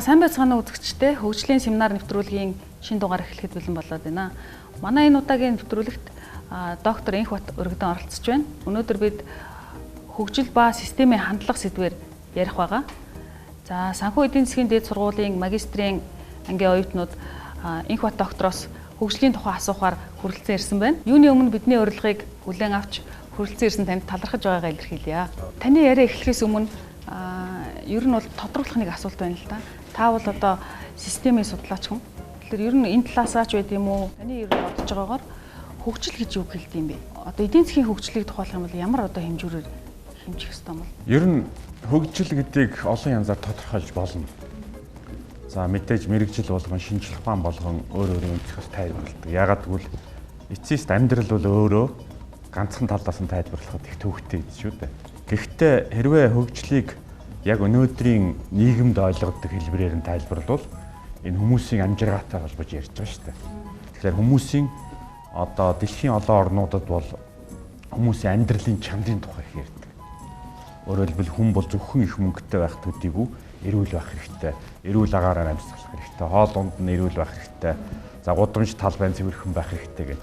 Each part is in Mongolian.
сайн байцгаана үзэгчдээ хөгжлийн семинар нэвтрүүлгийн шинэ дугаар эхлэхэд бэлэн болоод байна. Манай энэ удаагийн нэвтрүүлэгт доктор Энхбат өргөдөн оролцож байна. Өнөөдөр бид хөгжил ба системийн хандлага сэдвээр ярих байгаа. За санхүү эдийн засгийн дээд сургуулийн магистрийн ангийн оюутнууд Энхбат доктороос хөгжлийн тухай асуухаар хүрэлцэн ирсэн байна. Юуны өмнө бидний урилгыг хүлээн авч хүрэлцэн ирсэн танд талархаж байгаагаа илэрхийлье. Таны яриа эхлэхээс өмнө ер нь бол тодруулах нэг асуулт байна л да. Та бол одоо системийн судлаач хүн. Тэгэхээр ер нь энэ талаасаач байд юм уу? Таны ер нь бодож байгаагаар хөгжил гэж юу хэлдэг юм бэ? Одоо эдийн засгийн хөгжлийг тухайлах юм бол ямар одоо хэмжүүрээр хэмжих ёстой юм бол? Ер нь хөгжил гэдгийг олон янзаар тодорхойлж болно. За мэдээж мэрэгжил болгон шинжлэх ухаан болгон өөр өнцгөөс тайлбарладаг. Яагаад гэвэл эцсийст амьдрал бол өөрөө ганцхан талаас нь тайлбарлахад их төвөгтэй шүү дээ. Гэхдээ хэрвээ хөгжлийг яг өнөөдрийн нийгэмд ойлгодог хэлбэрээр нь тайлбарлавал энэ хүмүүсийн амжиргаатай холбож ярьж байгаа шүү дээ. Тэгэхээр хүмүүсийн одоо дэлхийн олон орнуудад бол хүмүүсийн амьдралын чанарын тухай их ярьдаг. Өөрөөр хэлбэл хүн бол зөвхөн их мөнгөтэй байх төдийгүй эрүүл байх хэрэгтэй, эрүүл агаараар амьсгалах хэрэгтэй, хоол унд нь эрүүл байх хэрэгтэй, за гудамж талбайн цэвэрхэн байх хэрэгтэй гэх.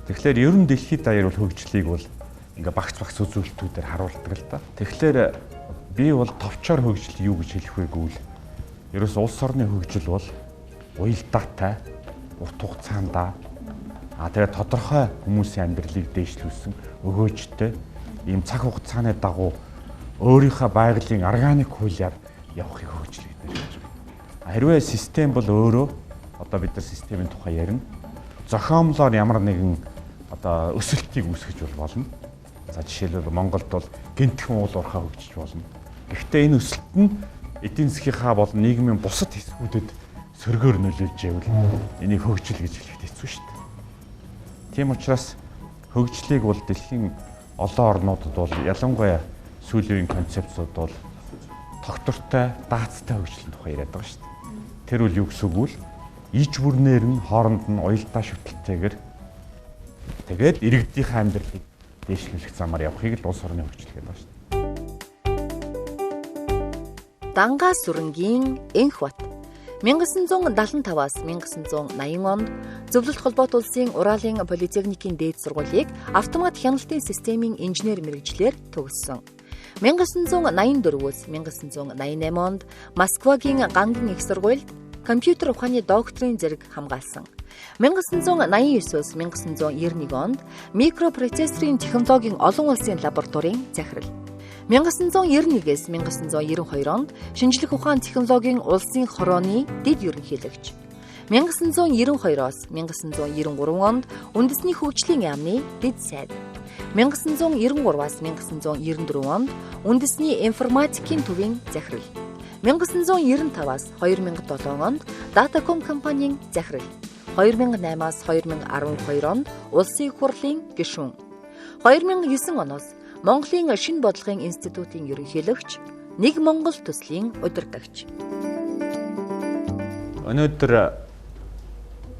Тэгэхээр ер нь дэлхийд даяар бол хөгжлийг бол ингээ багц үзүүлэлтүүдээр харуулдаг л да. Тэгэхээр би бол товчоор хөгжил юу гэж хэлэх вэ гэвэл ерөөс улс орны хөгжил бол уялдаатай, урт хугацаанд тэгээд тодорхой хүмүүсийн амьдралыг дээшлүүлсэн өгөөжтэй ийм цаг хугацааны дагуу өөрийнхөө байгалийн органик хуулиар явахыг хөгжил гэдэг юм байна. Хэрвээ систем бол өөрөө одоо бид нар системийн тухай ярина. Зохиомлоор ямар нэгэн одоо өсөлтийг үүсгэж болно. За жишээлбэл Монголд бол гинтхэн уул уурхай хөгжиж болно. Гэхдээ энэ өсөлт нь эдийн засгийнхаа болон нийгмийн бусад хэсгүүдэд сөргөөр нөлөөлж байвал энийг хөгжил гэж хэлэхэд хэцүү шүү дээ. Тийм учраас хөгжлийг бол дэлхийн олон орнуудад бол ялангуяа сүүлийн үеийн концепцууд бол тогтвортой, даацтай хөгжлийн тухай яриад байгаа шүү дээ. Тэр үл юу гэсэн үг вэ? Иж бүрнээр нь хооронд нь уялдаа шүтэлтэйгээр тэгээд иргэдийнхээ амьдралыг дээшлүүлэх замаар явахыг л улс орны хөгжил гэдэг байна шүү дээ. Дангаас сүрэнгийн Энхбат 1975-аас 1980 онд Зөвлөлт холбоот улсын Уралын политехникийн дээд сургуулийг автомат хяналтын системийн инженер мэргэжлэр төгссөн. 1984-өөс 1988 онд Москвагийн Гангийн их сургуульд компьютер ухааны докторийн зэрэг хамгаалсан. 1989-өөс 1991 онд микропроцессорын технологийн олон улсын лабораторийн захирал. 1991-ээс 1992 онд шинжлэх ухаан технологийн улсын хорооны дэд ерөнхийлөгч. 1992-оос 1993 онд үндэсний хөгжлийн яамны дэд сайд. 1993-аас 1994 онд үндэсний информатикийн төвийн захирал. 1995-аас 2007 онд Datacom компанийн захирал. 2008-аас 2012 онд улсын их хурлын гишүүн. 2009 оноос Монголын шинэ бодлогын институтын ерөнхийлөгч, Нэг Монгол төслийн удирдагч. Өнөөдөр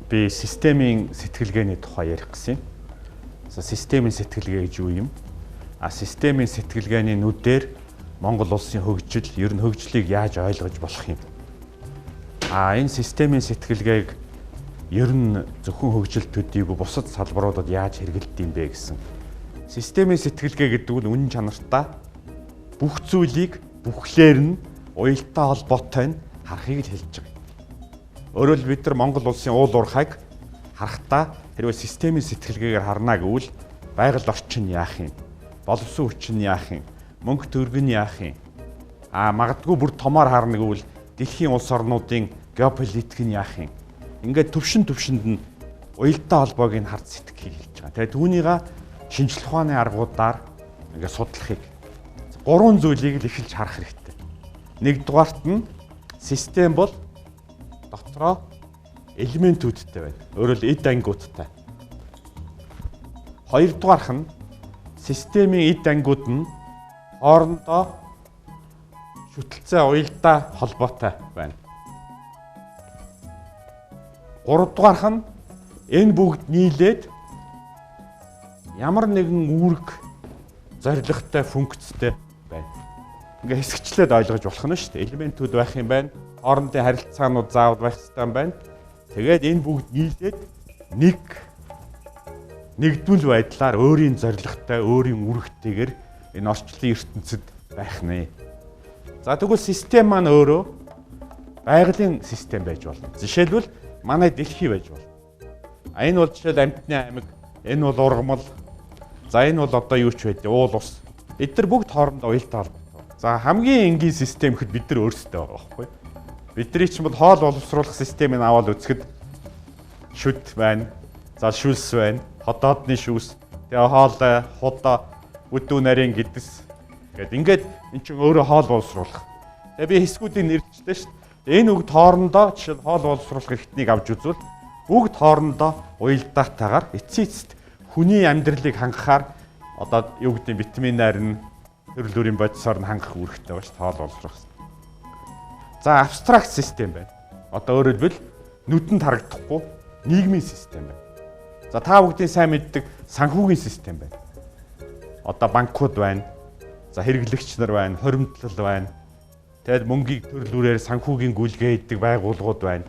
би системийн сэтгэлгээний тухай ярих гэсэн юм. Системийн сэтгэлгээ гэж юу юм? Системийн сэтгэлгээний нүдээр Монгол улсын хөгжил, ер нь хөгжлийг яаж ойлгож болох юм? Энэ системийн сэтгэлгээг ер нь зөвхөн хөгжил төдийгүй бусад салбаруудад яаж хэрэгэлдэг юм бэ гэсэн. Системийн сэтгэлгээ гэдэг нь үнэн чанартай бүх зүйлийг бүхлээр нь уялдаа холбоотой нь харахыг л хэлж байгаа. Өөрөөр хэлбэл бид нар Монгол улсын уул уурхайг харахтаа хэрвээ системийн сэтгэлгээгээр харна гэвэл байгаль орчин яах юм? Боловсон хүчин яах юм? Мөнгө төгрөг нь яах юм? Магадгүй бүр томоор харна гэвэл дэлхийн улс орнуудын геополитик нь яах юм? Ингээд төвшөнд нь уялдаа холбоог нь харж сэтгэхийг хэлж байгаа. Тэгээд түүнийга шинжлэх ухааны аргуудаар ингээд судлахыг гурван зүйлийг л эхэлж харах хэрэгтэй. Нэгдүгээрт нь систем бол дотроо элементүүдтэй байна. Өөрөөр хэлбэл эд ангиудтай. Хоёрдугаарх нь системийн эд ангиуд нь хоорондоо шүтэлцээ уялдаа холбоотой байна. Гуравдугаарх нь энэ бүгд нийлээд ямар нэгэн үүрэг зорилготой функцтэй байна. Ингээ хэсэгчлээд ойлгож болох нь шүү дээ. Элементүүд байх юм байна. хоорондын харилцаанууд заавал байх хэрэгтэй юм байна. Тэгээд энэ бүгд нийлээд нэгдвэл байдлаар өөрийн зорилготой, өөрийн үүрэгтэйгээр энэ орчлон ертөнцид байх нэ. За тэгвэл систем маань өөрөө байгалийн систем байж болно. Жишээлбэл манай дэлхий байж болно. Энэ бол жишээл амьтны аймаг, энэ бол ургамал. За энэ бол одоо юу ч байдیں۔ Уул ус. Эдгээр бүгд хоорондоо уялдаа холбоотой. За хамгийн энгийн систем гэхэд бид нар өөрсдөө байгаа байхгүй. Бидний чинь бол хоол боловсруулах системийг аваад үзэхэд шүд байна. За шүлс байна. Хотоодны шүүс. Тэгээ хоолой, худаа, үдүү нарийн гэдэс. Ингээд эн чинь өөрөө хоол боловсруулах. Тэгээ би хэсгүүдийг нэрчилсэн шүү дээ. Энэ бүгд хоорондоо жишээ нь хоол боловсруулах эрхтнийг авч үзвэл бүгд хоорондоо уялдаатайгаар эцсийцэд хүний амьдралыг хангахаар одоо юу гэдэг витаминаар нь төрөл бүрийн бодисоор нь хангах үүрэгтэй байна шүү дээ хоол боловсруулах. За абстракт систем байна. Одоо өөрөөр хэлбэл нүдэнд харагдахгүй нийгмийн систем байна. За та бүгдийн сайн мэддэг санхүүгийн систем байна. Одоо банкуд байна. За хэрэглэгч нар байна, хоримтлал байна. Тэгэд мөнгийг төрөл бүрээр санхүүгийн гүйлгээ хийдэг байгууллагууд байна.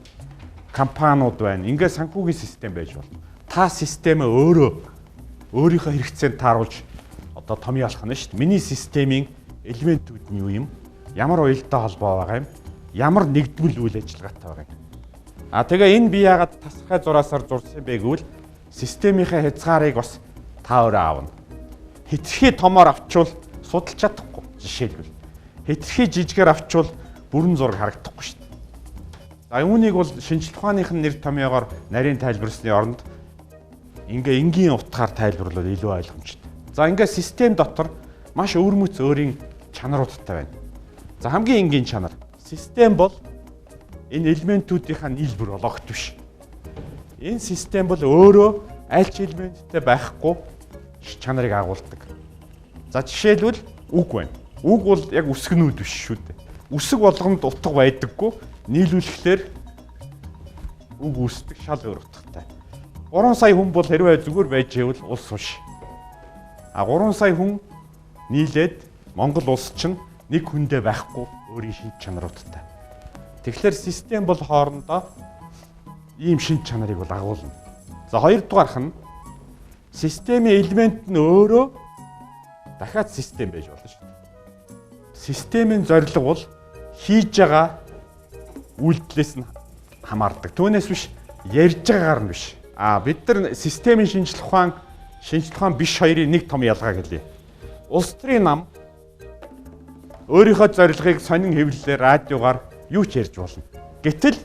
Компаниуд байна. Ингээд санхүүгийн систем байж болно. Та системээ өөрийнхөө хэрэгцээнд тааруулж одоо томьёолох нь шүү дээ. Миний системийн элементүүд нь юу юм? Ямар уялдаа холбоо байгаа юм? Ямар нэгдмэл үйл ажиллагаатай байгаа юм? Тэгээ энэ би яагаад тасархай зураасаар зурсан бэ гэвэл системийнхээ хязгаарыг бас та өөрөө аавна. Хэтэрхий томоор авчвал судалж чадахгүй. Жишээлбэл хэтэрхий жижигээр авчвал бүрэн зураг харагдахгүй шүү дээ. За үүнийг бол шинжлэх ухааныхын нэр томьёогоор нарийн тайлбарласны оронд энгийн утгаар тайлбарлавал илүү ойлгомжтой. За ингээд систем дотор маш өвөрмөц өөрийн чанаруудтай байна. За хамгийн энгийн чанар систем бол энэ элементүүдийнхаа нийлбэр бол огт биш. Энэ систем бол өөрөө аль ч элементтэй байхгүй чанарыг агуулдаг. За жишээлбэл үг байна. Үг бол яг үсгнүүд биш шүү дээ. Үсэг болгонд утга байдаггүй. Нийлүүлэхлээр үг үүсдэг шал өөр утгатай. 3 сая хүн бол хэрвээ зүгээр байж ивэл улс биш. 3 сая хүн нийлээд Монгол улс чинь нэг хүндээ байхгүй өөрийн шинж чанаруудтай. Тэгэхээр систем бол хоорондоо ийм шинж чанарыг бол агуулна. За хоёрдугаарх нь системийн элемент нь өөрөө дахиад систем байж болно шүү дээ. Системийн зорилго бол хийж байгаа үйлдэлээс нь хамаардаг. Түүнээс биш ярьж байгаагаар нь биш. Бид нар системийн шинжлэх ухаан биш хоёрын нэг том ялгааг хэлье. Улс төрийн нам өөрийнхөө зорилгыг сонин хэвлэлээр радиогаар юу ч ярьж болно. Гэтэл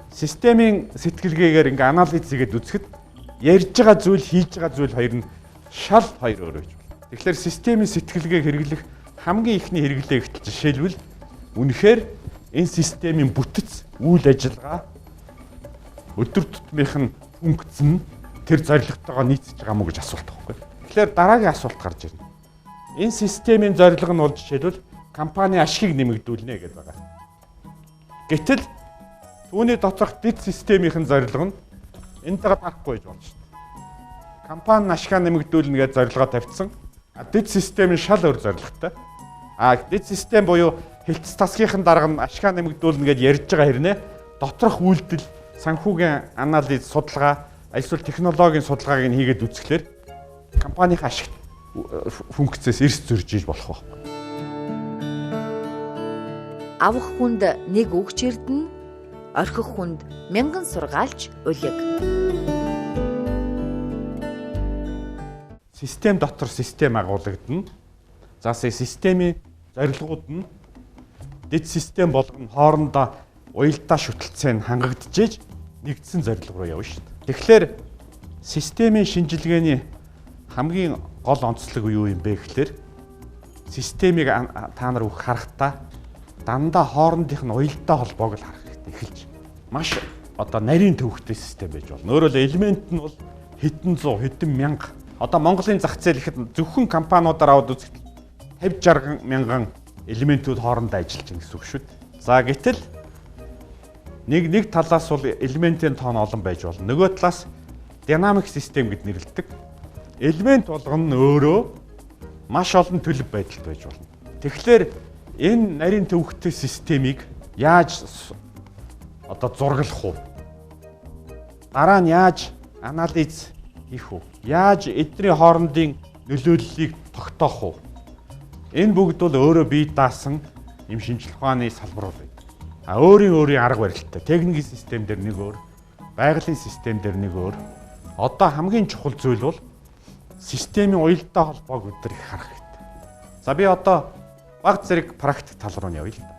системийн сэтгэлгээгээр ингээ анализ хийгээд үзэхэд ярьж байгаа зүйл, хийж байгаа зүйл хоёр нь шал хоёр өөр байж болно. Тэгэхээр системийн сэтгэлгээг хэрэглэх хамгийн ихний хэрэглээ ихтэл жишээлбэл үнэхээр энэ системийн бүтэц үйл ажиллагаа өдөр тутмынх нь функц нь тэр зорилготойгоо нийцэж байгаа мó гэж асуулт байхгүй. Тэгэхээр дараагийн асуулт гарч ирнэ. Энэ системийн зорилго нь бол жишээлбэл компани ашгийг нэмэгдүүлнэ гэдэг байгаа. Гэтэл түүний доторх дэд системийн зорилго нь энэтэйгээ тарахгүй байж болно шүү дээ. Компани ашгаа нэмэгдүүлнэ гэж зорилгоо тавьсан. Дэд системийн шал өөр зорилготой. Дэд систем буюу хэлтс тасгийнхын дарга нь ашгаа нэмэгдүүлнэ гэж ярьж байгаа хэрнээ доторх үйлдэл, санхүүгийн анализ, судалгаа, эсвэл технологийн судалгааг нь хийгээд үзэхлээр компанийн ашиг функцээс эрс зөрж иж болох байна. Авах хүнд нэг өгч ирдэн, орхих хүнд мянган сургаалж улиг. Систем дотор систем агуулгадна. За системийн зорилгууд нь дэд систем болгон хоорондоо уялдаа шүтэлцээ нь хангагдчихэж нэгдсэн зорилго руу явна шүү дээ. Тэгэхээр системийн шинжилгээний хамгийн гол онцлог юу юм бэ гэхээр системийг та нар бүх харахтаа дандаа хоорондынх нь уялдаа холбоог л харах хэрэгтэй эхэлж. Маш одоо нарийн төвхтэй систем байж болно. Өөрөөр хэлбэл элемент нь бол хэдэн зуун, хэдэн мянга. Одоо Монголын зах зээл ихэд зөвхөн компаниудаар аваад үзэхэд 50-60 мянган элементүүд хоорондоо ажиллаж байгаа гэсэн үг шүү дээ. За гэтэл нэг талаас бол элементийн тоон олон байж болно. Нөгөө талаас динамик систем гэд нэрлэдэг. Элемент болгоно нь өөрөө маш олон төлөв байдалд байж болно. Тэгэхээр энэ нарийн төвхтэй системийг яаж одоо зурглах уу? Дараа нь яаж анализ хийх үү? Яаж эдний хоорондын нөлөөллийг тогтоох уу? Энэ бүгд бол өөрөө бие даасан юм шинжилгээ ухааны салбар байна. Өөрийн арга барилтай. Техникийн систем дээр нэг өөр, байгалийн систем дээр нэг өөр. Одоо хамгийн чухал зүйл бол системийн уялдаа холбоог өдөр их харах хэрэгтэй. За би одоо баг зэрэг практик тал руу явъя л да.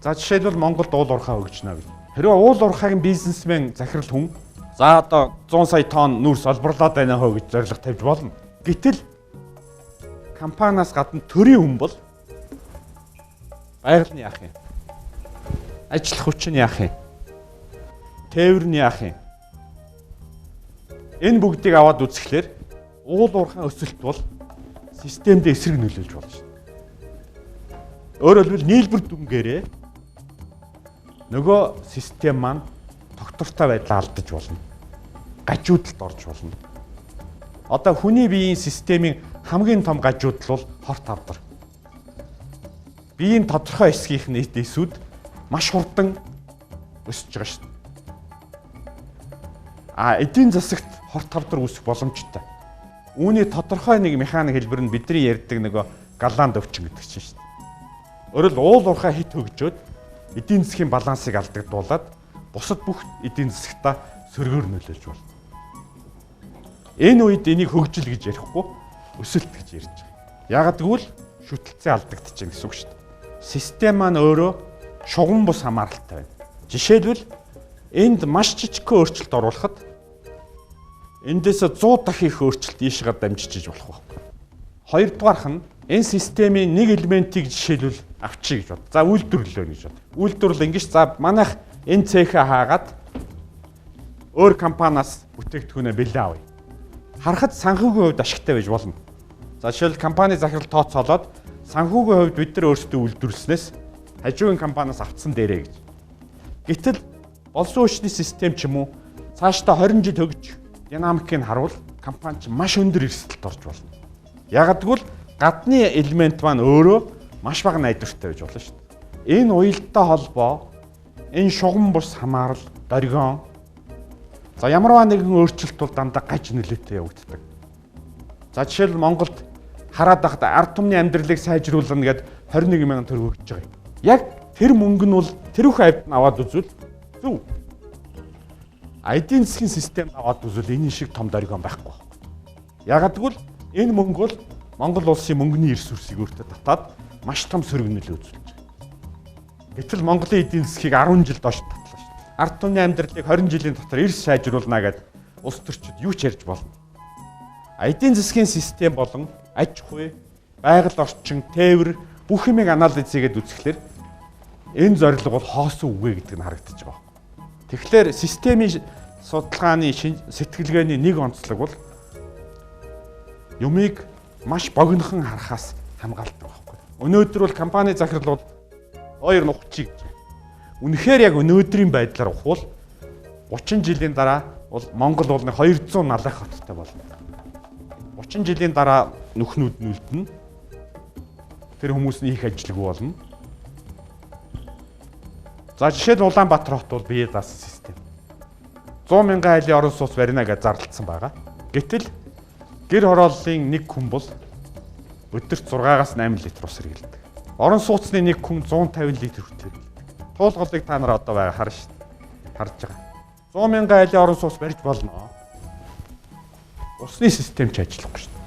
За жишээлбэл Монголд уул уурхай хөгжнө гэж. Хэрвээ уул уурхайгийн бизнесмен захирал хүн за одоо 100 сая тонн нүрс олборлоод байна хөө гэж зорилго тавьж болно. Гэтэл компаниас гадна төрийн хүн бол байгаль нь яах юм? Ажил хүч нь яах юм? Тээвэр нь яах юм? Энэ бүгдийг аваад үзэхлээр уул уурхай өсөлт бол системд эсрэг нөлөөлж болно шүү дээ. Өөрөөр хэлбэл нийлбэр дүнгээрээ нөгөө систем маань тогтвортой байдлаа алдаж болно. Гажуудалд орж болно. Одоо хүний биеийн системийн хамгийн том гажуудал бол хорт авдар. Биеийн тодорхой хэсгийнх нь эсүүд маш хурдан өсөж байгаа шүү дээ. Эдийн засагт хорт авдар үүсэх боломжтой. Үүний тодорхой нэг механик хэлбэр нь бидний ярьдаг нөгөө галаанд өвчин гэдэг чинь шүү дээ. Өөрөөр уул уурхай хит хөгжөөд эдийн засгийн балансыг алдагдуулаад бусад бүх эдийн засагтаа сөргөөр нөлөөлж болно. Энэ үед энийг хөгжил гэж ярихгүй өсөлт гэж ярьж байгаа. Яагад гэвэл шүтэлцээ алдагдчихэв гэсэн үг шүү дээ. Систем маань өөрөө шугам бус хамааралтай байна. Жишээлбэл энд маш жижигхэн өөрчлөлт оруулахад эндээс 100 дахин их өөрчлөлт ийшээ дамжиж болох байхгүй. Хоёрдугаарх нь энэ системийн нэг элементийг жишээлбэл авчиг гэж бод. За үйлдвэрлэлөө гэж бод. Үйлдвэрлэл ингэж за манайх энэ цехээ хаагаад өөр компаниас бүтээгдэхүүнээ бэлээ авъя. Харахад санхүүгийн хувьд ашигтай байж болно. За жишээл компани захирал тооцоолоод санхүүгийн хувьд бид нар өөрсдөө үйлдвэрлэснээс хажуугийн компаниас авцсан дээрээ гэж. Гэтэл болсон хүчний систем ч юм уу цаашдаа 20 жил хөгжих динамикийг харуул компани ч маш өндөр эрсдэлд орж болно. Яагад гэвэл гадны элемент маань өөрөө маш бага найдвартай байж болно шүү дээ. Энэ уялдаа холбоо, энэ шугам бус хамаарал, доргион. За ямарваа нэгэн өөрчлөлт бол дандаа гаж нөлөөтэй явагддаг. За жишээл Монголд хараад байхад ард түмний амьдралыг сайжруулна гэд 21 мянган төгрөг өгч байгаа юм. Яг тэр мөнгө нь бол тэр их авд нь аваад үзвэл зөв. Эдийн засгийн системд аваад үзвэл энэ шиг том доргион байхгүй. Ягаад гэвэл энэ мөнгө бол Монгол улсын мөнгөний эрс үрсийг өөртөө татаад маш том сөрөг нөлөө үзүүлж байгаа. Гэтэл Монголын эдийн засгийг 10 жил доош татлаа шүү дээ. Ард түмний амьдралыг 20 жилийн дотор эрс сайжруулна гэд улс төрчид юу ч ярьж болно. Эдийн засгийн систем болон аж ахуй, байгаль орчин, тээвэр бүх юмыг анализ хийгээд үзэхлээр энэ зорилго бол хоосон үгүй гэдэг нь харагдаж байгаа. Тэгэхээр системийн судалгааны сэтгэлгээний нэг онцлог бол юмыг маш богинохон харахаас хамгаалдаг байхгүй. Өнөөдөр бол компани захирал бол хоёр нухчиг гэж. Үнэхээр яг өнөөдрийн байдлаар ухвал 30 жилийн дараа бол Монгол улны 200 налах хоттой болно. 30 жилийн дараа нүхнүүд нүлдэнэ. Тэр хүмүүсийн их ажилгүй болно. За жишээл Улаанбаатар хот бол бие даасан систем. 100 мянган айлын орон сууц барина гэж зарлагдсан байгаа. Гэтэл гэр хорооллын нэг хүн бол өдөрт 6-аас 8 литр ус хэрэглэдэг. Орон сууцны нэг хүн 150 литр хэрэглэдэг. Туулгалыг та нар одоо байгаа харна шүү дээ. Харж байгаа. 100 мянган айлын орон сууц барьж болно. Усны систем ч ажиллахгүй шүү дээ.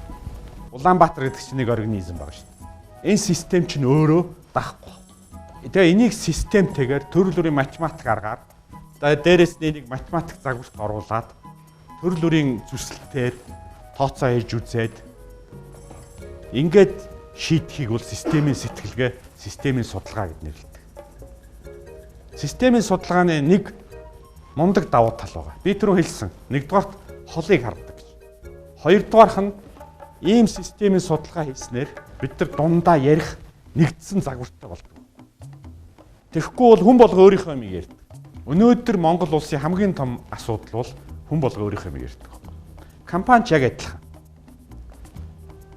Улаанбаатар гэдэг чинь нэг организм байгаа шүү дээ. Энэ систем чинь өөрөө дахгүй. Тэгээ энийг системтэйгээр төрөл бүрийн математик аргаар дээрээс нэг математик загварт оруулаад төрөл бүрийн зүсэлтээр тооцоо хийж үзээд ингээд шийдэхийг бол системийн сэтгэлгээ, системийн судалгаа гэж нэрлэдэг. Системийн судалгааны нэг мундаг давуу тал байгаа. Би түрүү хэлсэн. Нэгдүгээрт холыг хардаг гэж. Хоёрдугаарх нь ийм системийн судалгаа хийснээр бид нар дундаа ярих нэгдсэн загвартай болдог. Тэгэхгүй бол хүн болго өөрийнхөө юмыг ярьдаг. Өнөөдөр Монгол улсын хамгийн том асуудал бол хүн болго өөрийнхөө юмыг ярьдаг. Компани ч яг адилхан.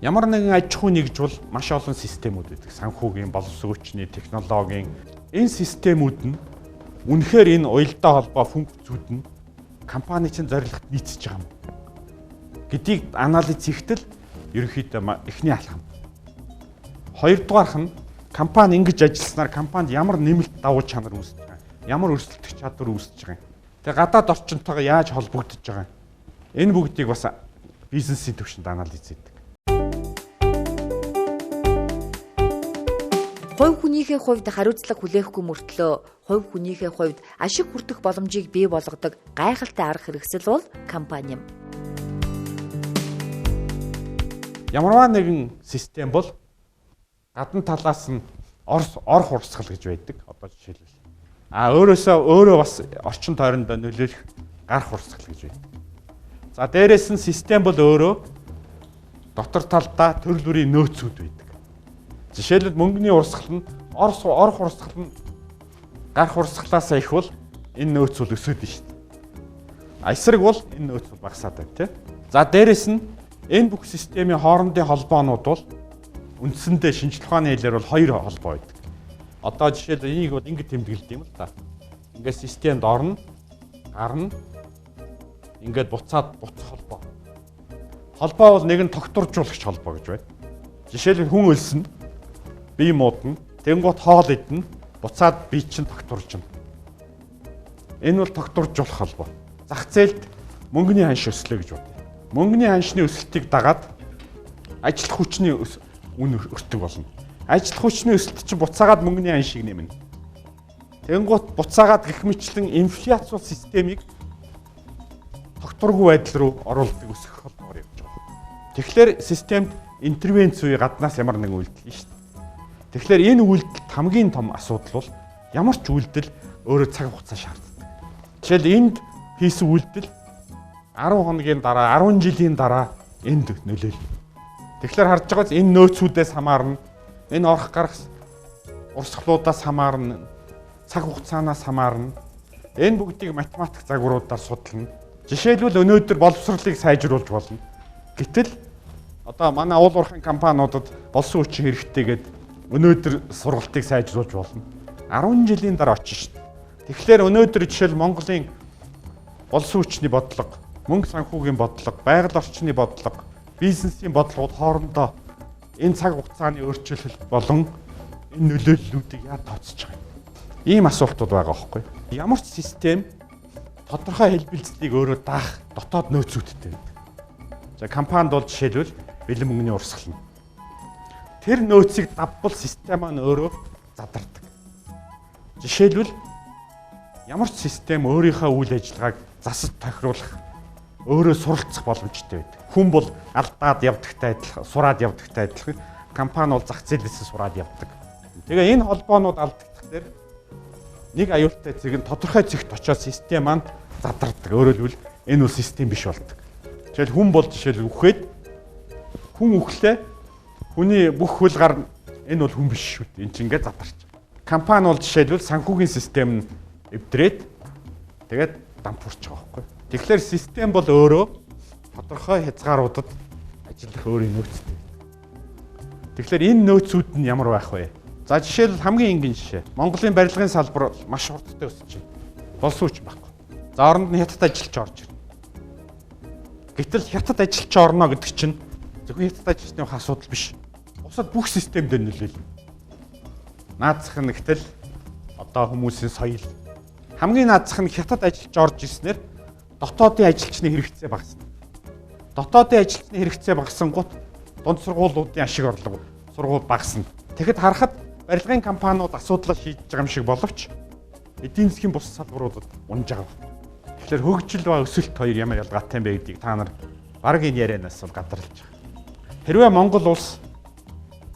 Ямар нэгэн аж ахуй нэгж бол маш олон системүүд байдаг. Санхүүгийн, боловсон хүчний, технологийн энэ системүүд нь үнэхээр энэ уялдаа холбоо функцүүд нь компани чинь зорилгот нийцэж байгаа юм гэдгийг анализ хийхдээ ерөнхийдөө эхний алхам. Хоёрдугаарх нь компани ингэж ажилласнаар компанид ямар нэмэлт давуу чанар үүсэж байгаа юм. Ямар өрсөлдөх чадвар үүсэж байгаа юм. Тэгээ гадаад орчинтойгоо яаж холбогдож байгаа юм. Энэ бүгдийг бас бизнесийн түвшинд анализ хийдэг. Хувь хүнийхээ хувьд хариуцлага хүлээхгүй мөртлөө хувь хүнийхээ хувьд ашиг хүртэх боломжийг бий болгодог гайхалтай арга хэрэгсэл бол компани юм. Ямарваа нэгэн систем бол гадна талаас нь ор хурцгал гэж байдаг. Одоо жишээлбэл. Өөрөө бас орчин тойрондоо нөлөөлөх гар хурцгал гэж байдаг. За дээрэс нь систем бол өөрөө дотор талдаа төрөл бүрийн нөөцүүд байдаг. Жишээлбэл мөнгөний урсгал нь ор хурцгал нь гар хурцглаас их бол энэ нөөц бол өсөд нь шүү дээ. Эсрэг бол энэ нөөц бол багасаад байна тийм. За дээрэс нь энэ бүх системийн хоорондын холбоонууд бол үндсэндээ шинжлэх ухааны хэлээр бол хоёр холбоо байдаг. Одоо жишээлбэл энийг бол ингэ тэмдэглэдэг юм л да. Ингээд системд орно, гарна, ингээд буцаад буцах холбоо. Холбоо бол нэг нь тогтворжуулагч холбоо гэж байна. Жишээлбэл хүн өлснө, бие муудна, тэнгуут хоол идэнэ, буцаад бие чинь тогтворжно. Энэ бол тогтворжуулах холбоо. Зах зээлд мөнгөний ханш өслөө гэж байна. Мөнгөний ханшны өсөлтийг дагаад ажил хүчний үн өртөг болно. Ажил хүчний өсөлт чинь буцаагаад мөнгөний ханшийг нэмнэ. Тэнгуут буцаагаад гэх мэтлэн инфляци системийг тогтворгүй байдал руу оруулдаг өсөх холбоор явж байгаа. Тэгэхээр системд интервенц үе гаднаас ямар нэгэн үйлдэл шүү дээ. Тэгэхээр энэ үйлдэлт хамгийн том асуудал бол ямар ч үйлдэл өөрөө цаг хугацаа шаарддаг. Жишээл энд хийсэн үйлдэл 10 хоногийн дараа, 10 жилийн дараа энд нөлөөлнө. Тэгэхээр харж байгаач энэ нөөцүүдээс хамаарна. Энэ орох гарах урсгалуудаас хамаарна. Цаг хугацаанаас хамаарна. Энэ бүгдийг математик загваруудаар судална. Жишээлбэл өнөөдөр боловсролыг сайжруулж болно. Гэтэл одоо манай уул уурхайн компаниудад болсон хүчин хэрэгтэй гэдэг өнөөдөр сургалтыг сайжруулж болно. 10 жилийн дараа очиж шít. Тэгэхээр өнөөдөр жишээл Монголын болсон хүчний бодлого, мөнгө санхүүгийн бодлого, байгаль орчны бодлого, бизнесийн бодлогууд хоорондоо энэ цаг хугацааны өөрчлөлт болон энэ нөлөөллүүдийг яаж тооцож байгаа юм. Ийм асуултууд байгаа байхгүй. Ямар ч систем тодорхой хэлбэлцлийг өөрөө даах дотоод нөөцүүдтэй байдаг. За компанид бол жишээлбэл бэлэн мөнгөний урсгал нь. Тэр нөөцийг давбал систем маань өөрөө задардаг. Жишээлбэл ямар ч систем өөрийнхөө үйл ажиллагааг засаж тохируулах, өөрөө суралцах боломжтой байдаг. Хүн бол алдаад явдагтай адилхан, сураад явдагтай адилхан. Компани бол зах зээлээс сураад явдаг. Тэгээ энэ холбоонууд алдагдах дээр нэг аюултай зэг нь тодорхой зэгт очиод систем маань задардаг. Өөрөөр хэлбэл энэ бол систем биш болдог. Жишээл хүн бол жишээл үхээд хүн үхлээ. Хүний бүх хөл гар энэ бол хүн биш шүү дээ. Энд чинь ингээд задарч. Компани бол жишээлбэл санхүүгийн систем нь эвдрээд тэгээд дампуурч байгаа байхгүй. Тэгэхээр систем бол өөрөө тодорхой хязгааруудад ажиллах өөрийн нөөцтэй. Тэгэхээр энэ нөөцүүд нь ямар байх вэ? За жишээлбэл хамгийн энгийн жишээ. Монголын барилгын салбар маш хурдтай өсөж байна. Болсон хүч байхгүй. За оронд нь хятад ажилч орж ирнэ. Гэтэл хятад ажилч орно гэдэг чинь зөвхөн хятад ажилчны асуудал биш. Бусад бүх системд нөлөөлнө. Наадзах нь гэтэл одоо хүмүүсийн соёл. Хамгийн наадзах нь хятад ажилч орж ирснээр дотоодын ажилчны хэрэгцээ багасна. Дотоодын ажилчны хэрэгцээ багасангууд дунд сургуулиудын ашиг орлого сургууль багасна. Тэгэхэд харахад барилгын компаниуд асуудлаа шийдэж байгаа юм шиг боловч эдийн засгийн бус салбаруудад унж байгаа. Тэгэхээр хөгжил ба өсөлт хоёр ямар ялгаатай юм бэ гэдгийг та нар баг энэ ярианаас бол гадарлаж байгаа. Хэрвээ Монгол улс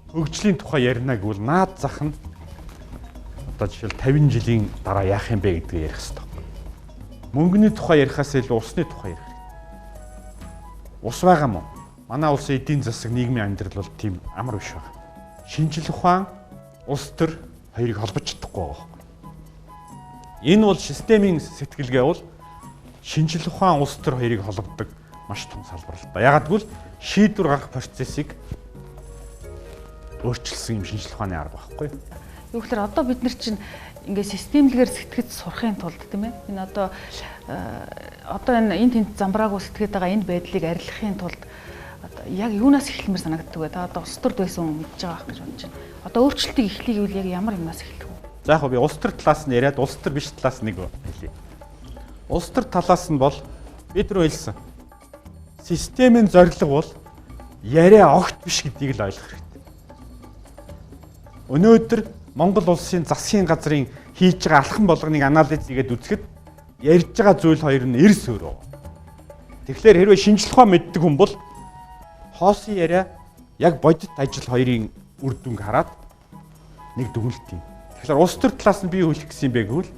хөгжлийн тухай ярина гэвэл наад зах нь одоо жишээл 50 жилийн дараа яах юм бэ гэдгийг ярих хэрэгтэй. Мөнгөний тухай ярихаас илүү усны тухай ярих. Ус байгаа мó? Манай улсын эдийн засаг нийгмийн амьдрал бол тийм амар биш байна. Шинжлэх ухаан, улс төр хоёрыг холбож чадахгүй байгаа. Энэ бол системийн сэтгэлгээ бол шинжлэх ухаан, улс төр хоёрыг холбодог маш том салбар л да. Ягаад гэвэл шийдвэр гаргах процессыг өөрчилсөн юм шинжлэх ухааны арга байхгүй. Юу гэхээр одоо бид нар чинь ингээ системлэгээр сэтгэж сурахын тулд тийм ээ. Энэ одоо энэ тэнд замбраагүй сэтгэж байгаа энэ байдлыг арилгахын тулд одоо яг юунаас эхлэмээр санагддаг вэ? Та одоо улс төрд байсан хүн мэдж байгаа гэж бодож байна. Одоо өөрчлөлтийг эхлэх гэвэл яг ямар юмнаас эхлэх вэ? За яг би улс төр талаас нь яриад улс төр биш талаас нэг хэлье. Улс төр талаас нь бол бид нар хэлсэн. Системийн зорилго бол яриа огт биш гэдгийг л ойлгох хэрэгтэй. Өнөөдөр Монгол улсын засгийн газрын хийж байгаа алхам болгоныг анализ хийгээд үзэхэд ярьж байгаа зүйл хоёр нь эрс өөрөө. Тэгэхээр хэрвээ шинжлэх ухаан мэддэг хүн бол хоосон яриа яг бодит ажил хоёрын үр дүнг хараад нэг дүгнэлт юм. Тэгэхээр улс төр талаас нь би юу хэлэх гэсэн юм бэ гэвэл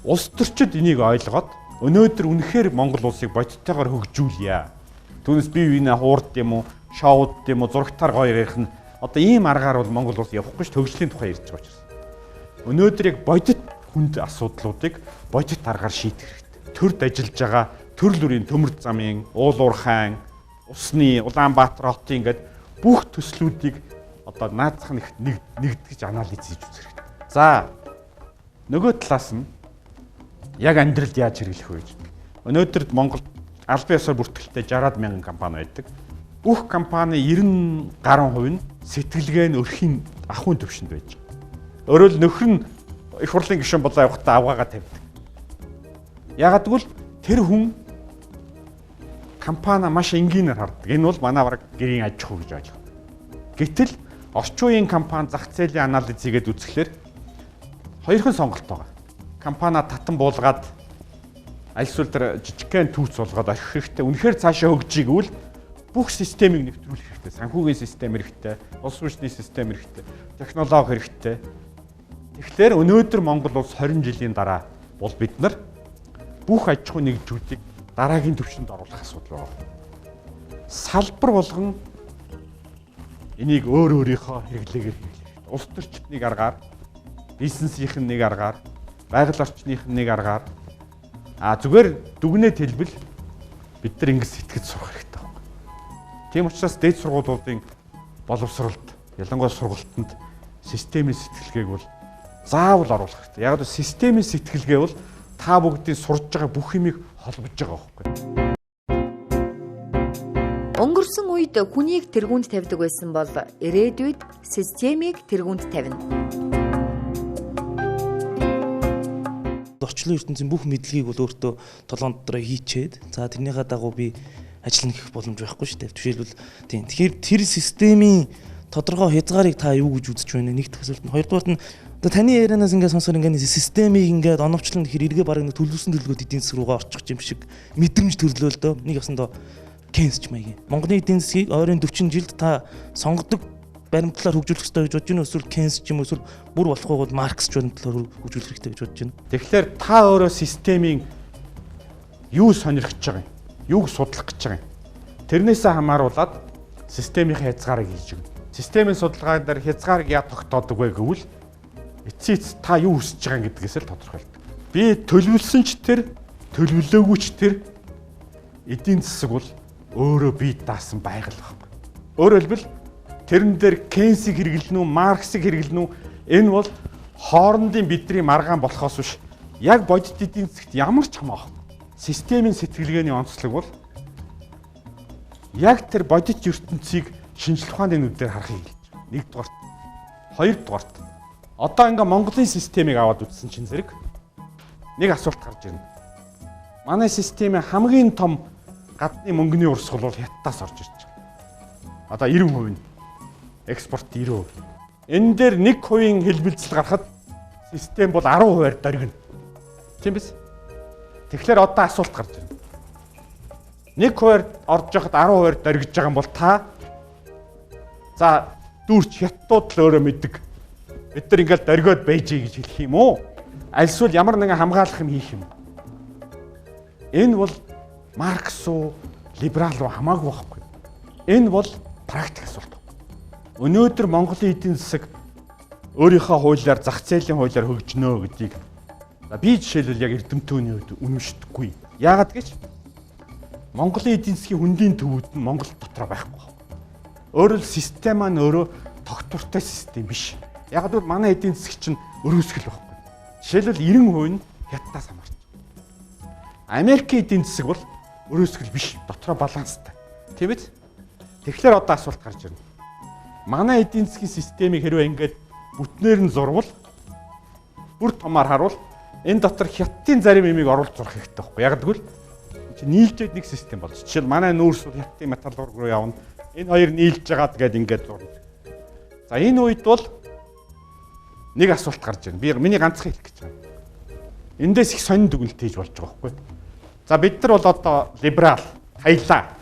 улс төрчид энийг ойлгоод өнөөдөр үнэхээр Монгол улсыг бодиттойгоор хөгжүүлье. Түүнээс бие биенээ хуурд юм уу, шоуд юм уу, зурагтаар гоё ярих нь одоо ийм аргаар бол Монгол улс явахгүй ш төгслийн тухай ярьж байгаа учраас. Өнөөдөр яг бодит хүнд асуудлуудыг бодит аргаар шийдэх хэрэгтэй. Төрд ажиллаж байгаа төрөл бүрийн төмөр замын, уул уурхайн, усны, Улаанбаатар хотын ингээд бүх төслүүдийг одоо наазах нэгтгэж анализ хийж үзэх хэрэгтэй. За нөгөө талаас нь яг амьдралд яаж хэрэглэх вэ гэж. Өнөөдөр Монголд албан ёсоор бүртгэлтэй 60,000 компани байдаг. Бүх компани 90 гаруй хувь нь сэтгэлгээ нь өрхийн ахуйн төвшөнд байж байгаа. Өөрөөр нөхөр нь их хурлын гишүүн болоо явахдаа авгаагаа тавьдаг. Ягаад гэвэл тэр хүн компани маш энгийнээр хардаг. Энэ бол манай бараг гэрийн аж ахуй гэж ойлгох. Гэтэл орчин үеийн компани зах зээлийн анализ хийгээд үзэхлээр хоёрхан сонголт байгаа. Компани татан буулгаад аль эсвэл тэр жижигхэн түүц болгоод орхих хэрэгтэй. Үнэхээр цаашаа хөгжиж игвэл бүх системийг нэвтрүүлэх хэрэгтэй. Санхүүгийн систем хэрэгтэй, улс орчны систем хэрэгтэй, технологи хэрэгтэй. Тэгэхээр өнөөдөр Монгол улс 20 жилийн дараа бол бид нар бүх аж ахуй нэгжүүдийг дараагийн түвшинд оруулах асуудал байна. Салбар болгон энийг өөрийнхөө хэрэглээгээр хийх. Улс төрчдний аргаар, бизнесийн нэг аргаар, байгаль орчных нэг аргаар зүгээр дүгнэлт хэлбэл бид нар ингэж сэтгэж сурах хэрэгтэй байна. Тийм учраас дээд сургуулиудын боловсролд, ялангуяа сургалтанд системийн сэтгэлгээг бол заавал оруулах хэрэгтэй. Яг нь системийн сэтгэлгээ бол та бүгдийн сурж байгаа бүх юмыг холбож байгаа байхгүй. Өнгөрсөн үед хүнийг тэргуунд тавьдаг байсан бол ирээдүйд системийг тэргуунд тавина. Орчлон ертөнцийн бүх мэдлэгийг бол өөртөө толгойн дотроо хийчээд за тэрнийхээ дагуу би ажиллана гэх боломж байхгүй шүү дээ. Жишээлбэл тийм. Тэгэхээр тэр системийн тодорхой хязгаарыг та юу гэж үзэж байна? Нэг төсөлт нь хоёрдугаарт нь одоо таны ярианаас ингээд сонсохоор ингээд системийг ингээд оновчлон гэхээр эргээ бараг нэг төлөвлөсөн төлөвлөгөөд эдийн засаг руугаа орчих юм шиг мэдрэмж төрлөө л дөө. Нэг ясандаа Кейнсч маягийн. Монголын эдийн засгийг ойрын 40 жилд та сонгодог баримтлаар хөгжүүлэх хэрэгтэй гэж бодож байна. Эсвэл Кейнс ч юм уу эсвэл бүр болохгүй бол Маркс ч баримтлаар хөгжүүлэх хэрэгтэй гэж бодож байна. Тэгэхээр та өөрөө системийн юу сонирхож байгаа юм? Юуг судлах гэж байгаа юм? Тэрнээсээ хамааруулаад системийн хязгаарыг хийж өгнө. Системийн судалгаан дээр хязгаарыг яа тогтоодог вэ гэвэл эцсийц та юу хүсэж байгаа гэдгээс л тодорхойлдог. Би төлөвлөсөн ч тэр, төлөвлөөгүй ч тэр эдийн засаг бол өөрөө бие даасан байгаль байхгүй. Өөрөөр хэлбэл тэрэн дээр Кейнсийг хэрэглэнэ үү, Марксыг хэрэглэнэ үү? Энэ бол хоорондын бидний маргаан болохоос биш. Яг бодит эдийн засагт ямар ч хамаагүй. Системийн сэтгэлгээний онцлог бол яг тэр бодит ертөнцийг шинжлэх ухааны нүдээр харахыг хэлж байна. Нэгдүгээрт. Хоёрдугаарт. Одоо ингээ Монголын системийг аваад үзсэн чинь зэрэг нэг асуулт гарч ирнэ. Манай системийн хамгийн том гадны мөнгөний урсгал бол Хятадаас орж ирж байгаа. Одоо 90% нь экспорт 90%. Энэ дээр 1% хэлбэлцэл гарахад систем бол 10%-аар дөргинө. Тийм биз? Тэгэхээр одоо асуулт гарч ирнэ. 1%-аар орж яхад 10%-аар дөргиж байгаа юм бол та за дүүрч хятадууд л өөрөө мэддэг. Бид нар ингээл дөргиод байжээ гэж хэлэх юм уу? Альсвал ямар нэгэн хамгаалах юм хийх юм. Энэ бол Маркс уу, либерал уу хамаагүй байхгүй. Энэ бол практик асуулт. Өнөөдөр Монголын эдийн засаг өөрийнхөө хуулиар, зах зээлийн хуулиар хөгжнөө гэдгийг би жишээлбэл яг эрдэмтдийн үед үнэмшдэггүй. Яагаад гэж Монголын эдийн засгийн хүндийн төвүүд нь Монгол дотор байхгүй. Өөрөөр систем маань өөрөө тогтвортой систем биш. Яг л манай эдийн засаг чинь өрөөсгөл байхгүй. Жишээлбэл 90% нь хятадаас хамаарч. Америкийн эдийн засаг бол өрөөсгөл биш, дотроо баланстай. Тийм биз? Тэгэхээр одоо асуулт гарч ирнэ. Манай эдийн засгийн системийг хэрвээ ингээд бүтнээр нь зурвал бүр томоор харуул энэ дотор хятадын зарим юмыг оруулж зурх хэрэгтэй байхгүй. Яг гэвэл нийлжээд нэг систем болж. Жишээл манай нүүрс бол хятадын металлург руу явна. Энэ хоёр нийлж байгаад гээд ингээд зурна. За энэ үед бол нэг асуулт гарч ирнэ. Би миний ганцхан хэлэх гэж байна. Эндээс их сонин дүгнэлт хийж болж байгаа байхгүй. За бид нар бол одоо либерал, хаялаа.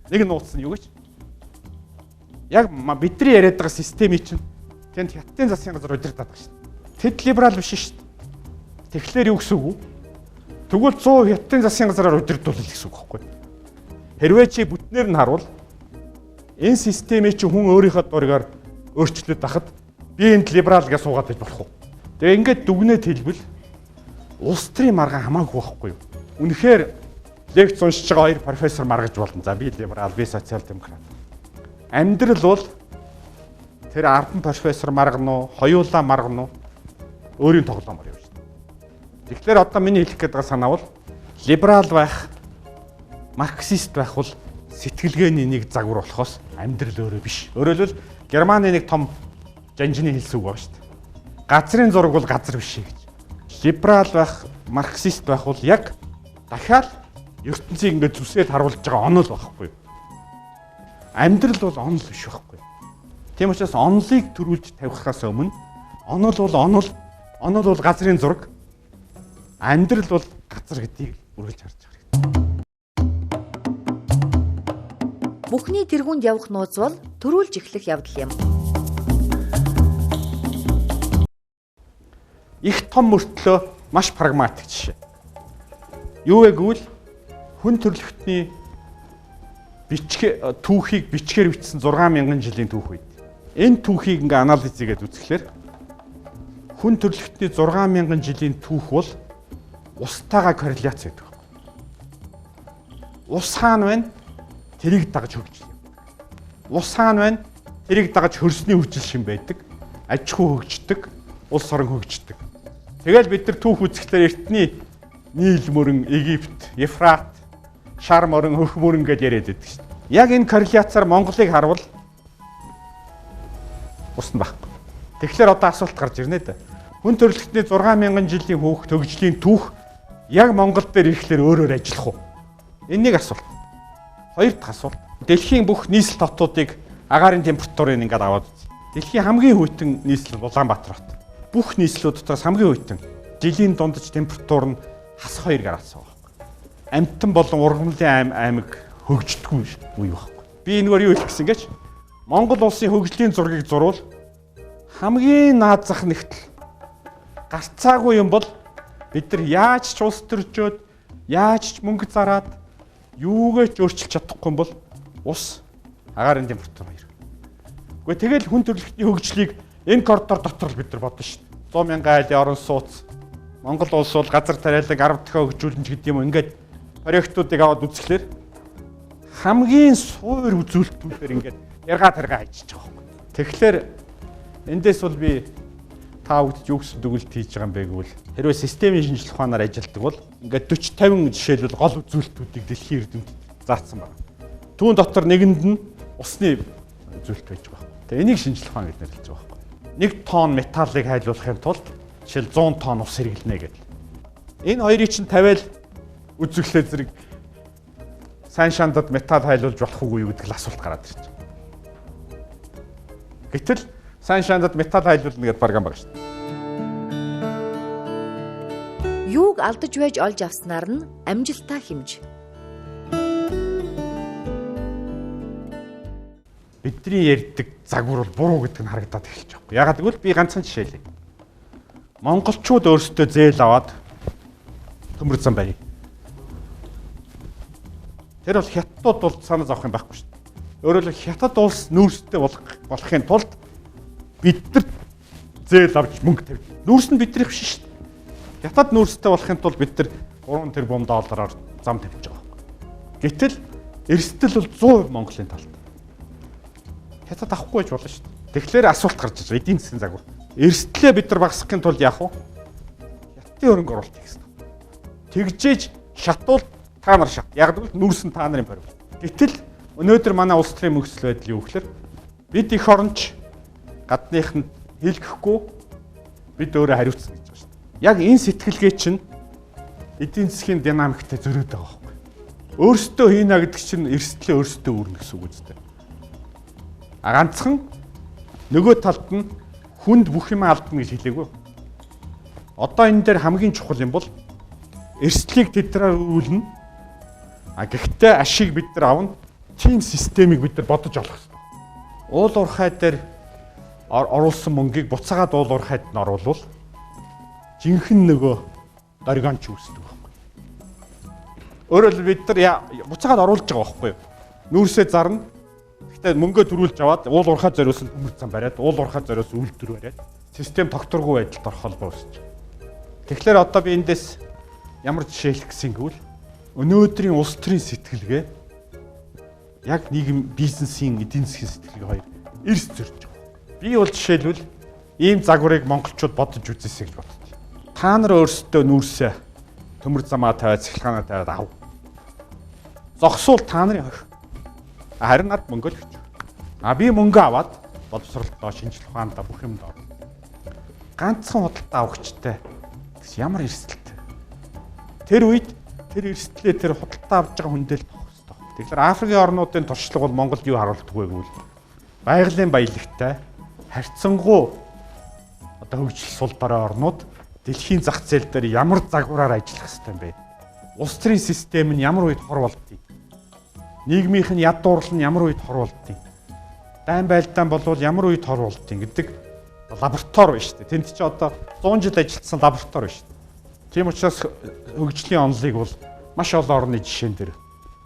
Нэг нууц нь юу гэж? Яг бидний яриад байгаа системийг чинь тэнд хятадын засгийн газар удирдах байгаа шүү дээ. Тэд либерал биш шүү дээ. Тэгэхээр юу гэсэн үг вэ? Тэгвэл 100% хятадын засгийн газараар удирдуулах гэсэн үг байхгүй. Хэрвээ чи бүтнээр нь харуул энэ системийг чи хүн өөрийнхөө дургаар өөрчлөд тахад би энд либерал гэж суугаад байж болох уу? Тэгээ ингээд дүгнээд хэлбэл улс төрийн маргаан хамаагүй байхгүй юу? Үнэхээр лекц уншиж байгаа хоёр профессор маргаж болно. За би либерал, би социал демократ. Амьдрал бол тэр 10 профессор маргано, хоёулаа маргано өөрийн тоглоомор явж байна. Тэгэхээр одоо миний хэлэх гээд байгаа санаа бол либерал байх, марксист байх бол сэтгэлгээний нэг загвар болохоос амьдрал өөрөө биш. Өөрөөр хэлбэл Германы нэг том жанжины хэлсэн үг байна шүү дээ. Газрын зураг бол газар биш гэж. Либерал байх, марксист байх бол яг дахиад ертөнцийг ингээд зүсээд харуулж байгаа онол байхгүй юу? Амьдрал бол онол биш байхгүй. Тийм учраас онолыг төрүүлж тавихаас өмнө онол бол газрын зураг, амьдрал бол газар гэдгийг үргэлж харж байгаа хэрэгтэй. Бүхний тэргуунд явах нууц бол төрүүлж эхлэх явдал юм. Их том мөртлөө маш прагматик жишээ. Юу вэ гэвэл хүн төрөлхтний түүхийг бичгээр бичсэн 6000 жилийн түүх үед. Энэ түүхийг ингээ анализ хийгээд үзэхлээр хүн төрөлхтний 6000 жилийн түүх бол устайгаа корреляц гэдэг байна. Ус хаана байна? Тэрийг дагаж хөгжил. Ус хаана байна? Тэрийг дагаж хөрсний хүчил шин байдаг. Аж ахуй хөгждөг, улс орон хөгждөг. Тэгэл бид нар түүх үзэхлээр эртний Нийл мөрөн, Египт, Ефрат, Шар мөрөн, Хөх мөрөн гэж яриад байдаг шүү дээ. Яг энэ корреляцаар Монголыг харвал ус нь багхгүй. Тэгэхээр одоо асуулт гарч ирнэ дээ. Хүн төрөлхтний 6000 жилийн төгжлийн түүх яг Монгол дээр ирэхлээр өөрөөр ажиллах уу? Энэ нэг асуулт. Хоёр дахь асуулт. Дэлхийн бүх нийслэл хотуудыг агаарын температурыг ингээд аваад үз. Дэлхийн хамгийн хүйтэн нийслэл Улаанбаатар хот. Бүх нийслэлүүд дотроос хамгийн хүйтэн. Жилийн дундаж температур нь хас 2 градус байгаа. Амтан болон ургамлын аймаг хөгждөггүй үе байхгүй. Би энэгээр юу хэлэх гэсэн гэж Монгол улсын хөгжлийн зургийг зурвал хамгийн наад зах нэгтэл гарцаагүй юм бол бид нар яаж ч улс төржөөд яаж ч мөнгө зараад юугээ ч өөрчилж чадахгүй юм бол ус агаарын температур 2. Гэхдээ тэгэл хүн төрөлхтний хөгжлийг энэ коридор дотор л бид нар бодно шүү дээ. 100,000 айлын орон сууц Монгол улс бол газар тариалан 10 дахин хөгжүүлнэ гэдэг юм. Ингээд проектуудыг аваад үзэхлээр хамгийн суур үзүүлэлтүүдээр ингээд яргаа хийчих байгаа юм. Тэгэхээр эндээс бол би та бүгд юу гэсэн дүгнэлт хийж байгаа юм бэ гэвэл хэрвээ системийн шинжилгээ ухаанаар ажилладаг бол ингээд 40-50 жишээлбэл гол үзүүлэлтүүдийг дэлхийн эрдэмтэд заасан байна. Түүн дотор нэгэнд нь усны үзүүлэлт байж байгаа. Тэгээ энийг шинжилгээ ухаан гэж нэрлэж байгаа байхгүй. 1 тонн металлыг хайлуулахын тулд жишээл 100 тонн ус хэрэглэнэ гэдэг. Энэ хоёрыг чинь тавиал үзүүлэлт зэрэг сайн шандад металл хайлуулж болох уу гэдэг л асуулт гараад ирж байна. Гэтэл сайн шандад металл хайлуулна гэдэг програм байгаа шүү дээ. Юуг алдаж байж олж авснаар нь амжилтаа хэмж. Бидний ярьдаг загвар бол буруу гэдэг нь харагдаад эхэлж байгаа. Ягаад гэвэл би ганцхан жишээ хэлье. Монголчууд өөрсдөө зээл аваад төмөр зам барь. Тэр бол хятадууд бол санаа зовох юм байхгүй шүү дээ. Өөрөөр хэлбэл хятад улс нүүрстэй болохын тулд бид нар зээл авч мөнгө тавьж. Нүүрс нь бидний биш шүү дээ. Хятад нүүрстэй болохын тулд бид нар 3 тэрбум доллараар зам тавьж байгаа. Гэтэл эрсдэл бол 100% Монголын талд. Хятад авахгүй гэж болно шүү дээ. Тэгэхээр асуулт гарч ирж байгаа. Эдийн засгийн загвар. Эрсдлээ бид нар багасгахын тулд яах вэ? Хятадын хөрөнгө оруулалт хийх хэрэгтэй. Тэгжээж шатвал та нар шат. Яг л нүүрс нь та нарын барив. Гэтэл өнөөдөр манай улс төрийн нөхцөл байдал юу гэхээр бид эх оронч гадныханд хэлгэхгүй бид өөрөө хариуцсан гэж байна шүү дээ. Яг энэ сэтгэлгээ чинь эдийн засгийн динамиктэй зөрөөд байгаа байхгүй. Өөрсдөө хийнэ гэдэг чинь эрсдлээ өөрсдөө үүрнэ гэсэн үг үстэй. Ганцхан нөгөө талд нь хүнд бүх юм алдна гэж хэлээгүй. Одоо энэ дээр хамгийн чухал юм бол эрсдлийг тэдрээр үүрнэ. Гэхдээ ашиг бид нар авна. Тим системийг бид нар бодож олох хэрэгтэй. Уул уурхай дээр оруулсан мөнгийг буцаагаад уул уурхайд нь оруулвал жинхэнэ нөгөө горгонч үүсдэг байхгүй. Өөрөөр хэлбэл бид нар буцаагаад оруулж байгаа байхгүй юу? Нүүрсээ зарна. Гэхдээ мөнгөө төрүүлж аваад уул уурхай зориулсан төмөр зам бариад, уул уурхай зориулсан үйлдвэр бариад систем тогтворгүй байдалд орох холбоо үүсэж байна. Тэгэхээр одоо би эндээс ямар жишээ хэлэх гэсэн гэвэл өнөөдрийн улс төрийн сэтгэлгээ яг нийгэм бизнесийн эдийн засгийн сэтгэлгээ хоёр эрс зөрж байгаа. Би бол жишээлбэл ийм загварыг монголчууд бодож үзээсэй гэж боддог. Та нар өөрсдөө нүүрсээ төмөр замаа тавиад цахилгаанаа тавиад ав. Зогсвол та нарын хойш. Харин над мөнгө л гэж. Би мөнгө аваад боловсролтоо шинжлэх ухаандаа бүх юмд орно. Ганцхан худалдаа авахчтай ямар эрсдэлтэй. Тэр үед тэр эрсдлээ тэр худалдаа авж байгаа хүндээ л тохих хэрэгтэй. Тэгэхээр Африкийн орнуудын туршлага бол Монголд юу харуулдаг вэ гэвэл байгалийн баялагтай харьцангуй одоо хөгжил сул дорой орнууд дэлхийн зах зээл дээр ямар загвараар ажиллах хэрэгтэй юм бэ? Улс төрийн систем нь ямар үед хор болдгийг? Нийгмийнх нь ядуурлал нь ямар үед хор болдгийг? Дайн байлдаан болвол ямар үед хор болдгийг гэдэг лаборатори байна шүү дээ. Тэнд чи одоо 100 жил ажилласан лаборатори байна шүү дээ. Тийм учраас хөгжлийн онолыг бол маш олон орны жишээн дээр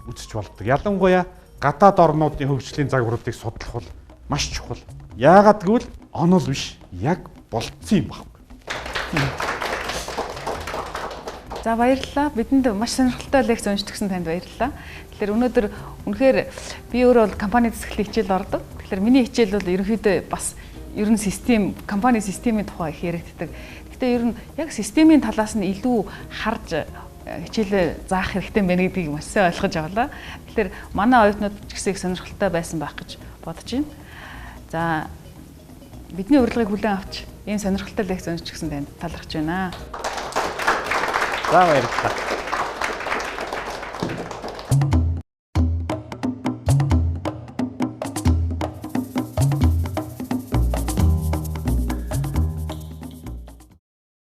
үзэж болдог. Ялангуяа гадаад орнуудын хөгжлийн загваруудыг судлах бол маш чухал. Яагаад гэвэл онол биш, яг болцсон юм байна. За баярлалаа. Бидэнд маш сонирхолтой лекц уншиж өгсөн танд баярлалаа. Тэгэхээр өнөөдөр үнэхээр би өөрөө бол компани засаглалын хичээл ордог. Тэгэхээр миний хичээл бол ерөнхийдөө бас ер нь систем, компани системийн тухай их яригддаг. Гэхдээ ер нь яг системийн талаас нь илүү харж хичээлээ заах хэрэгтэй байна гэдгийг маш сайн ойлгож авлаа. Тэгэхээр манай оюутнууд ч гэсэн их сонирхолтой байсан байх гэж бодож байна. За бидний урилгыг хүлээн авч ийм сонирхолтой лекц уншиж өгсөн танд талархаж байна. За баярлалаа.